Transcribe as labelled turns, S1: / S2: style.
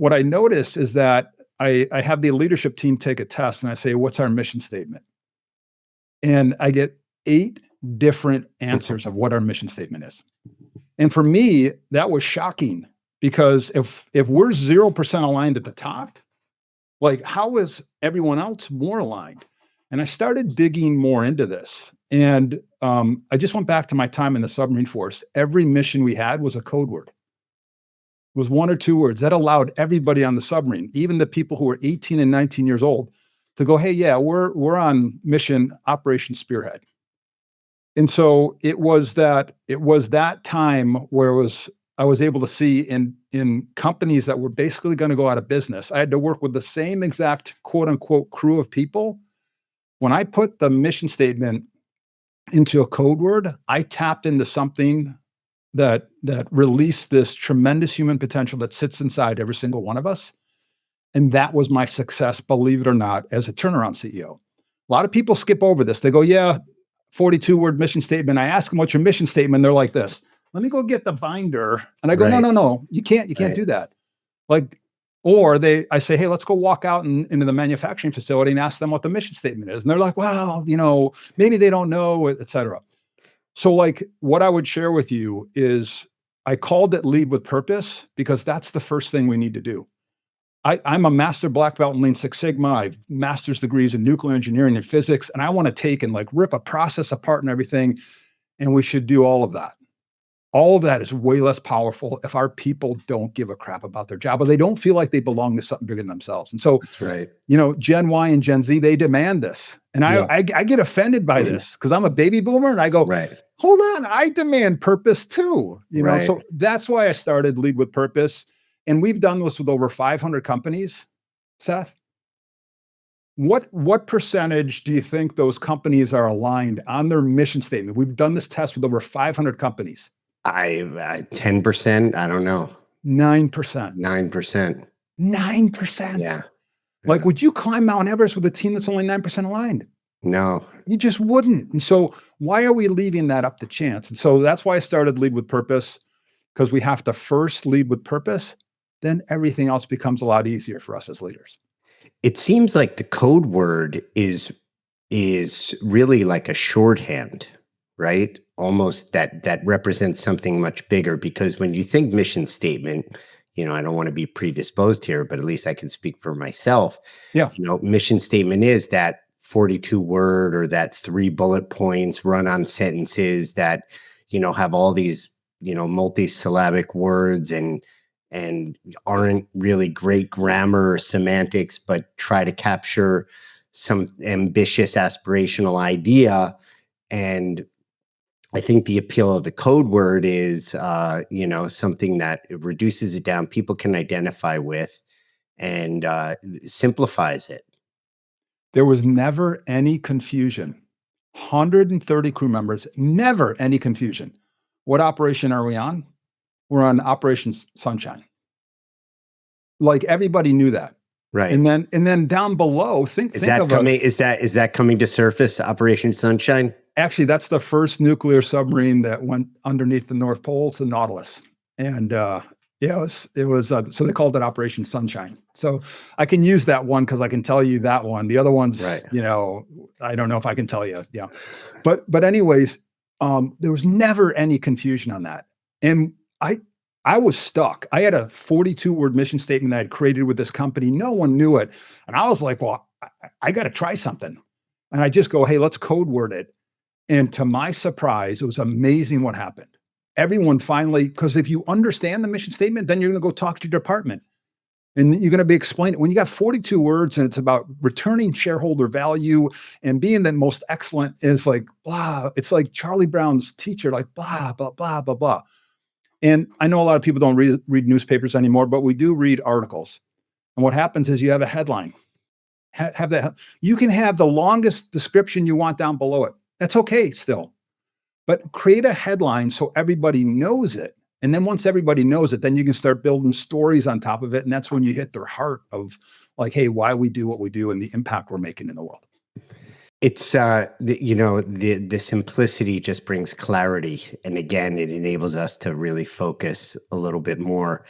S1: what I notice is that I have the leadership team take a test and I say, what's our mission statement? And I get 8 different answers of what our mission statement is. And for me, that was shocking because if we're 0% aligned at the top, like how is everyone else more aligned? And I started digging more into this. And I just went back to my time in the submarine force. Every mission we had was a code word. It was 1 or 2 words that allowed everybody on the submarine, even the people who were 18 and 19 years old, to go, hey, yeah, we're on mission Operation Spearhead. And so it was that time where I was able to see in companies that were basically going to go out of business. I had to work with the same exact quote unquote crew of people. When I put the mission statement into a code word, I tapped into something that released this tremendous human potential that sits inside every single one of us. And that was my success, believe it or not, as a turnaround CEO. A lot of people skip over this. They go, yeah, 42-word mission statement. I ask them, what's your mission statement? They're like this. Let me go get the binder. And I go, no, you can't do that. Like, or I say, hey, let's go walk out into the manufacturing facility and ask them what the mission statement is. And they're like, well, maybe they don't know, et cetera. So like what I would share with you is I called it lead with purpose because that's the first thing we need to do. I'm a master black belt in Lean Six Sigma. I have master's degrees in nuclear engineering and physics, and I want to take and like rip a process apart and everything. And we should do all of that. All of that is way less powerful if our people don't give a crap about their job or they don't feel like they belong to something bigger than themselves. And so,
S2: that's right.
S1: Gen Y and Gen Z, they demand this. And I get offended by this because I'm a baby boomer and I go,
S2: right.
S1: Hold on, I demand purpose too.
S2: Right.
S1: So that's why I started Lead with Purpose. And we've done this with over 500 companies, Seth. What percentage do you think those companies are aligned on their mission statement? We've done this test with over 500 companies.
S2: 10%. I don't know.
S1: 9%.
S2: 9%.
S1: 9%.
S2: Yeah.
S1: Like, would you climb Mount Everest with a team that's only 9% aligned?
S2: No.
S1: You just wouldn't. And so why are we leaving that up to chance? And so that's why I started Lead with Purpose, because we have to first lead with purpose. Then everything else becomes a lot easier for us as leaders.
S2: It seems like the code word is really like a shorthand, right? Almost that represents something much bigger, because when you think mission statement, I don't want to be predisposed here, but at least I can speak for myself.
S1: Yeah.
S2: Mission statement is that 42-word or that 3 bullet points, run-on sentences that, have all these, multi-syllabic words and aren't really great grammar or semantics, but try to capture some ambitious aspirational idea. And I think the appeal of the code word is, something that it reduces it down, people can identify with, and simplifies it.
S1: There was never any confusion. 130 crew members, never any confusion. What operation are we on? We're on Operation Sunshine. Like everybody knew that.
S2: Right.
S1: And then down below,
S2: is that coming to surface, Operation Sunshine?
S1: Actually, that's the first nuclear submarine that went underneath the North Pole. It's the Nautilus. And it was so they called it Operation Sunshine. So I can use that one because I can tell you that one. The other ones,
S2: right.
S1: I don't know if I can tell you. Yeah. But anyways, there was never any confusion on that. And I was stuck. I had a 42-word mission statement that I had created with this company. No one knew it. And I was like, well, I got to try something. And I just go, hey, let's code word it. And to my surprise, it was amazing what happened. Everyone finally, because if you understand the mission statement, then you're going to go talk to your department. And you're going to be explaining. When you got 42 words and it's about returning shareholder value and being the most excellent is like, blah. It's like Charlie Brown's teacher, like blah, blah, blah, blah, blah. And I know a lot of people don't read newspapers anymore, but we do read articles. And what happens is you have a headline. Have that. You can have the longest description you want down below it. That's okay still. But create a headline so everybody knows it. And then once everybody knows it, then you can start building stories on top of it. And that's when you hit their heart of like, hey, why we do what we do and the impact we're making in the world.
S2: It's, the simplicity just brings clarity. And again, it enables us to really focus a little bit more.